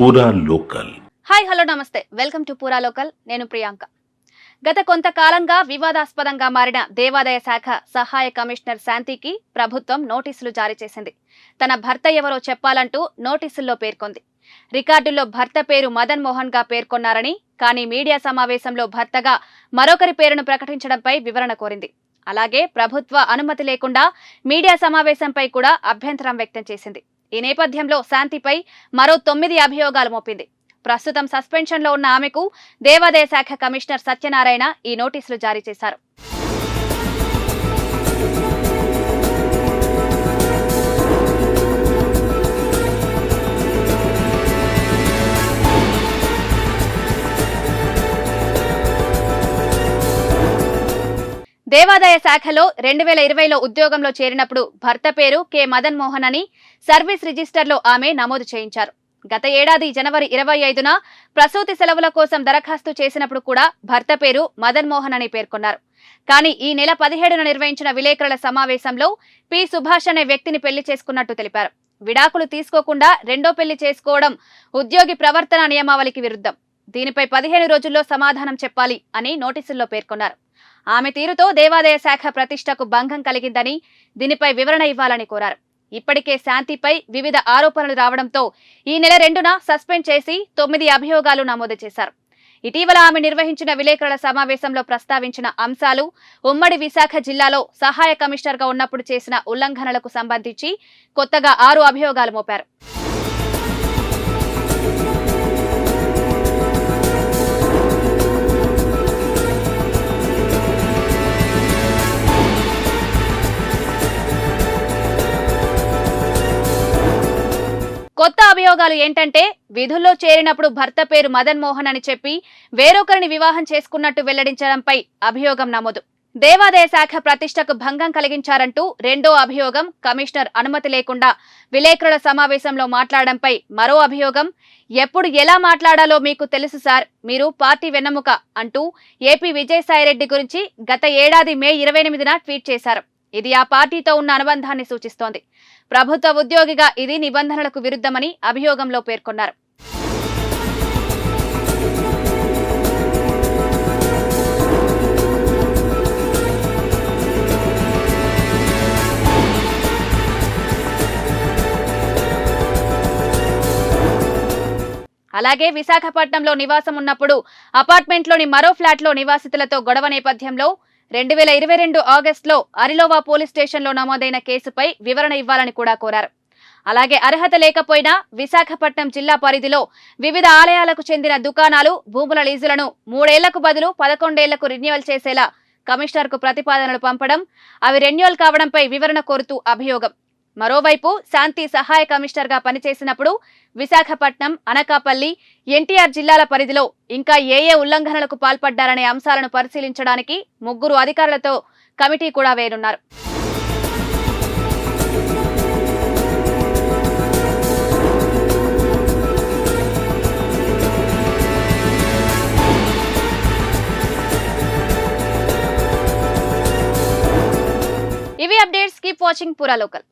పూరా local. Hi hello నమస్తే, welcome to పూరా లోకల్. నేను ప్రియాంక. గత కొంతకాలంగా వివాదాస్పదంగా మారిన దేవాదాయ శాఖ సహాయ కమిషనర్ శాంతికి ప్రభుత్వం నోటీసులు జారీ చేసింది. తన భర్త ఎవరో చెప్పాలంటూ నోటీసుల్లో పేర్కొంది. రికార్డుల్లో భర్త పేరు మదన్ మోహన్ గా పేర్కొన్నారని, కానీ మీడియా సమావేశంలో భర్తగా మరొకరి పేరును ప్రకటించడంపై వివరణ కోరింది. అలాగే ప్రభుత్వ అనుమతి లేకుండా మీడియా సమావేశంపై కూడా అభ్యంతరం వ్యక్తం చేసింది. ఈ నేపథ్యంలో శాంతిపై మరో 9 అభియోగాలు మోపింది. ప్రస్తుతం సస్పెన్షన్లో ఉన్న ఆమెకు దేవాదాయ శాఖ కమిషనర్ సత్యనారాయణ ఈ నోటీసులు జారీ చేశారు. దేవాదాయ శాఖలో 2020లో ఉద్యోగంలో చేరినప్పుడు భర్త పేరు కె మదన్ మోహన్ అని సర్వీస్ రిజిస్టర్లో ఆమె నమోదు చేయించారు. గత ఏడాది జనవరి 25న ప్రసూతి సెలవుల కోసం దరఖాస్తు చేసినప్పుడు కూడా భర్త పేరు మదన్ మోహన్ అని పేర్కొన్నారు. కానీ ఈ నెల 17న నిర్వహించిన విలేకరుల సమావేశంలో పి సుభాష్ అనే వ్యక్తిని పెళ్లి చేసుకున్నట్టు తెలిపారు. విడాకులు తీసుకోకుండా రెండో పెళ్లి చేసుకోవడం ఉద్యోగి ప్రవర్తన నియమావళికి విరుద్ధం. దీనిపై 15 రోజుల్లో సమాధానం చెప్పాలి అని నోటీసుల్లో పేర్కొన్నారు. ఆమె తీరుతో దేవాదాయ శాఖ ప్రతిష్టకు భంగం కలిగిందని, దీనిపై వివరణ ఇవ్వాలని కోరారు. ఇప్పటికే శాంతిపై వివిధ ఆరోపణలు రావడంతో ఈ నెల 2న సస్పెండ్ చేసి 9 అభియోగాలు నమోదు చేశారు. ఇటీవల ఆమె నిర్వహించిన విలేకరుల సమావేశంలో ప్రస్తావించిన అంశాలు, ఉమ్మడి విశాఖ జిల్లాలో సహాయ కమిషనర్గా ఉన్నప్పుడు చేసిన ఉల్లంఘనలకు సంబంధించి కొత్తగా 6 అభియోగాలు మోపారు. కొత్త అభియోగాలు ఏంటంటే, విధుల్లో చేరినప్పుడు భర్త పేరు మదన్ మోహన్ అని చెప్పి వేరొకరిని వివాహం చేసుకున్నట్టు వెల్లడించడంపై అభియోగం నమోదు. దేవాదాయ శాఖ ప్రతిష్టకు భంగం కలిగించారంటూ రెండో అభియోగం, కమిషనర్ అనుమతి లేకుండా విలేకరుల సమావేశంలో మాట్లాడడంపై మరో అభియోగం, ఎప్పుడు ఎలా మాట్లాడాలో మీకు తెలుసు సార్, మీరు పార్టీ వెన్నెముక అంటూ ఏపీ విజయసాయిరెడ్డి గురించి గత ఏడాది మే 28న ట్వీట్ చేశారు. ఇది ఆ పార్టీతో ఉన్న అనుబంధాన్ని సూచిస్తోంది. ప్రభుత్వ ఉద్యోగిగా ఇది నిబంధనలకు విరుద్ధమని అభియోగంలో పేర్కొన్నారు. అలాగే విశాఖపట్నంలో నివాసం ఉన్నప్పుడు అపార్ట్మెంట్లోని మరో ఫ్లాట్లో నివాసితులతో గొడవ నేపథ్యంలో 2022 ఆగస్టులో అరిలోవా పోలీస్ స్టేషన్లో నమోదైన కేసుపై వివరణ ఇవ్వాలని కూడా కోరారు. అలాగే అర్హత లేకపోయినా విశాఖపట్నం జిల్లా పరిధిలో వివిధ ఆలయాలకు చెందిన దుకాణాలు, భూముల లీజులను 3 ఏళ్లకు బదులు 11 ఏళ్లకు రెన్యువల్ చేసేలా కమిషనర్కు ప్రతిపాదనలు పంపడం, అవి రెన్యువల్ కావడంపై వివరణ కోరుతూ అభియోగం. మరోవైపు శాంతి సహాయ కమిషనర్గా పనిచేసినప్పుడు విశాఖపట్నం, అనకాపల్లి, ఎన్టీఆర్ జిల్లాల పరిధిలో ఇంకా ఏ ఉల్లంఘనలకు పాల్పడ్డారనే అంశాలను పరిశీలించడానికి 3 అధికారులతో కమిటీ కూడా వేయనున్నారు. ఇవి అప్డేట్స్. కీప్ వాచింగ్ పూరా లోకల్.